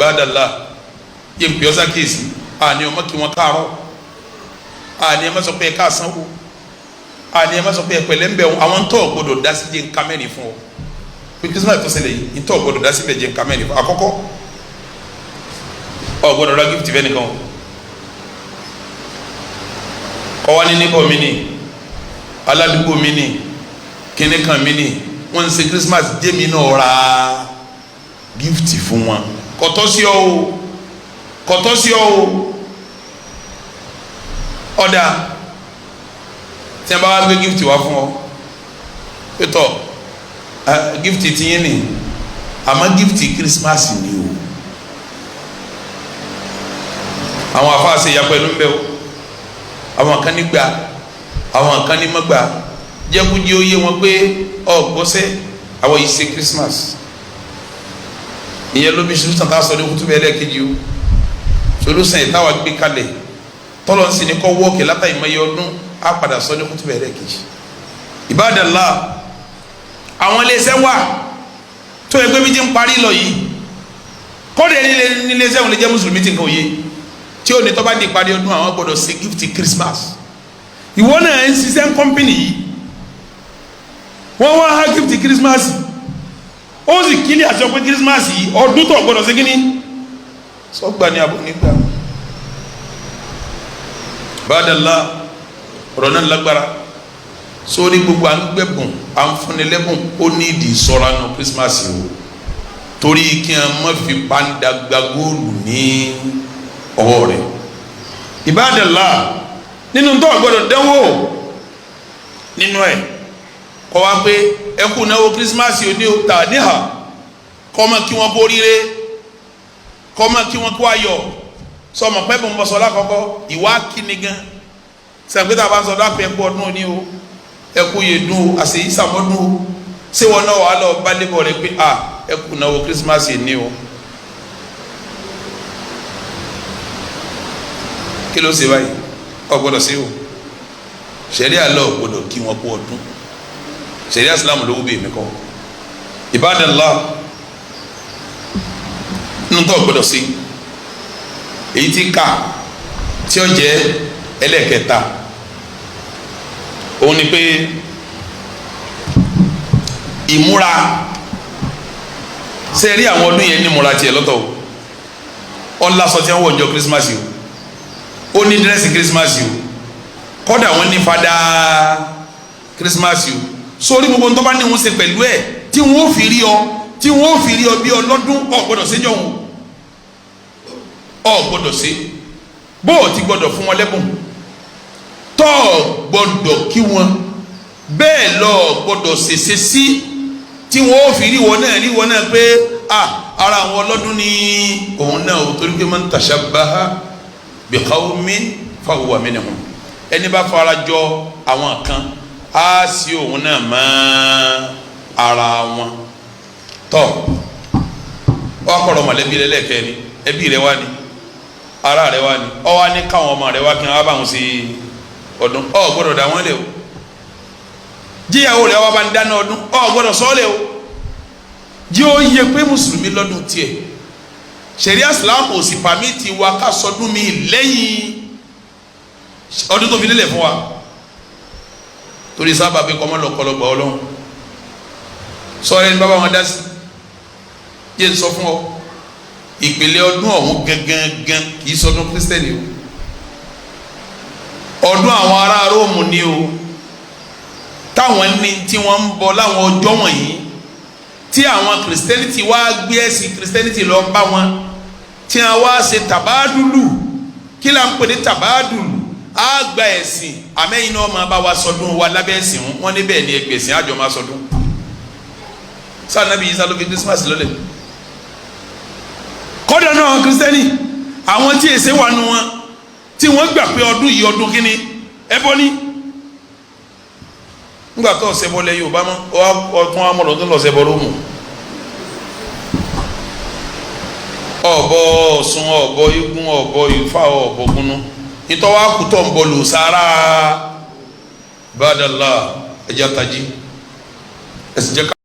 ibadallah yẹ n pè ọ́ sákèsì àní ọmọ kí wọ́n káàárọ̀ àní ẹ má sọ pé ẹ káàsánwó àní ẹ má sọ pé ẹ pẹ̀lẹ́ ń bẹ̀ àwọn tó gbọdọ̀ dá sí jẹ́ nǹkan mẹ́rin fún ọ pé Christmas tó ṣẹlẹ̀ yìí tó gbọdọ̀ dá sí bẹ̀ jẹ́ nǹkan mẹ́rin fún àkọ́kọ́ ọ gbọdọ̀ ra gift fẹ́ nìkan kọ́ wá ní níbọ̀ mi ni aládùúgbò mi ni kíní kan mi ni wọ́n ń ṣe Christmas jẹ́mi náà ra gift fún wọn kọ́tọ́ sí ọ o kọ́tọ́ sí ọ o ọ̀dà tí wọ́n bá wá gbé gift wá fún ọ pétọ́ gift ti yín ni àmọ́ gift Christmas ni o àwọn afáàṣe ìyá pẹ̀lú ń bẹ o àwọn kan ní gbà àwọn kan ní má gbà jẹ́kújẹ́ ó yé wọn pé ọ̀gbọ́sẹ̀ àwọn yìí ṣe Christmas ìyẹn ló bí solution tá a sọ ní kútùbẹ̀ ẹlẹ́ẹ̀kejì o solution yìí táwa gbé kalẹ̀ tọ́lọ̀ ń sìn ní kọ́ wọ́ọ̀kì látàrí mọ́ iye ọdún á padà sọ ní kútùbẹ̀ ẹlẹ́ẹ̀kejì Ibadallah àwọn iléeṣẹ́ wà tó yẹ pé bí ti ń parí lọ yìí kọ́ọ̀dù ẹni iléeṣẹ́ wọn lè jẹ́ mùsùlùmí tí nǹkan òye tí ò ní tọ́ bá di ìparí ọdún àwọn gbọ́dọ̀ ṣe gift Christmas ìwọ náà ń ṣiṣẹ́ kọ́mpìnì yìí wọ́n wá ha gift Christmas ó sì kílí àti ọpẹ́ Christmas yìí ọdún tó gbọ́dọ̀ ṣe kíní sọ́gbà ní abọ́ nígbà Ibadallah ọ̀rọ̀ náà lágbára sórí gbogbo à ń gbẹ̀bùn à ń fúnni lẹ́bùn ó ní ìdí ìṣọ́ra nù Christmas o torí kí wọ́n má fi pàǹdà gba góòlù ní ọwọ́ rẹ̀ Ibadallah nínú tó gbọ́dọ̀ dánwò nínú ẹ̀ kọ́ wá pé ẹkú náwó Christmas yóò ní ta níhà kọ́ mọ́ kí wọ́n bóríire kọ́ mọ́ kí wọ́n kó ayọ̀ sọmọ pẹ́ bọ̀ ń bọ̀ sọ lákọ̀ọ́kọ́ ìwà kíni gan sàgbéta bá ń sọ dápẹ́ ẹkú ọdún ní o ẹkú yẹ dùn o àṣeyí sàmọ́dún o ṣé wọn náà wà lọ bá lébọ̀ rẹ pé ẹkú náwó Christmas yìí ní o kí ló ṣe báyìí ọgbọ́dọ̀ sí o ṣẹ̀ríà lọ gbọ́dọ̀ kí wọn kú ọdún ṣẹ̀ríà Islam ló wú bí èmi kọ́ Ibadallah nínú tó gbọ́dọ̀ sí èyí tí ká tí ó jẹ́ ẹlẹ́ẹ̀kẹta òun ni pé ìmúra ṣẹ̀rí àwọn ọdún yẹn ní ìmúra tiẹ̀ lọ́tọ̀ o ọ̀la sọ tí wọ́n wọ̀ ọjọ́ Christmas yìí ó ní dírẹ́sì Christmas yìí o kọ́dà wọ́n ní fada Christmas yìí o sórí gbogbo ń tọ́ba ní wọ́n ṣe pẹ̀lú ẹ̀ tí wọ́n fi rí ọ bí ọlọ́dún ọ̀ gbọ́dọ̀ ṣe jọ̀ wọn ọ̀ gbọ́dọ̀ ṣe bó o ti gbọ́dọ̀ fún wọn lẹ́bùn tọ́ gbọ́dọ̀ kí wọn bẹ́ẹ̀ lọ gbọ́dọ̀ ṣèṣe sí tí wọ́n fi rí wọn náà pé ara àwọn ọlọ́dún ní òun náà o torí pé man tashabbaha bi qawmin fahuwa minhum ẹni bá fara jọ àwọn kan á sí òun náà mọ́ ara wọn tọ́ ọ kọ̀rọ̀ mọ̀lẹ́bí rẹ lẹ́ẹ̀kẹ́ ni ẹbí rẹ wá ní ara rẹ wá ní ọ wá ní káwọn ọmọ rẹ wá kí wọn bá wọn sí ọdún ọ gbọ́dọ̀ dá wọn lé o jíyàwó rẹ wá bá ń dáná ọdún ọ gbọ́dọ̀ sọ lé o jí ó yẹ pé mùsùlùmí lọ́dún tiẹ̀ ṣẹ̀ríà Islam ò sì pàmìtì wa ká sọdún mi lẹ́yìn ọdún tó fi lélẹ̀ fún wa torí sábà bí kọ́mọ́ lọ́kọlọ́gbà ọlọ́run sọ̀rọ̀ ẹni bàbá wọn dá sí yé n sọ fún ọ ìpìlẹ̀ ọdún ọ̀hún gangan kì í sọdún kírísítẹ́nì o ọdún àwọn ará róòmù ni o táwọn ní tí wọ́n ń bọ láwọn ọjọ́ wọ̀nyí tí àwọn kìrìsìtẹ́nìtì wá gbé ẹ̀sìn kìrìsìtẹ́nìtì lọ bá wọn tí wọ́n wá ṣe tàbádùlù kí là ń pè ní tàbádùlù á gba ẹ̀sìn àmẹ́yìn náà máa bá wa sọdún wa lábẹ́ ẹ̀sìn wọn níbẹ̀ ni ẹgbẹ̀sìn àjọ máa sọdún sáà nàbí yìí sálọ́ fi Christmas lọ́lẹ̀ kọ́dọ̀ náà kìrìsìtẹ́nì àwọn tí èsè wà nù wọn tí wọ́n gbà pé ọdún yìí ọdún kíní ẹbọ ní nígbà tó ọ̀sẹ̀ bọ́ lẹ Yorùbá mọ́ ọtún amọ̀dọ̀ tó lọ́sẹ̀ bọ́ lómù ọ̀bọ Ọ̀ṣun ọ̀bọ igun ọ̀bọ Ifá ọ̀bọ gúnú nítorí wàá kú tó ń bọ lò sára Ibadallah ẹja tají ẹsì jẹ́ ká.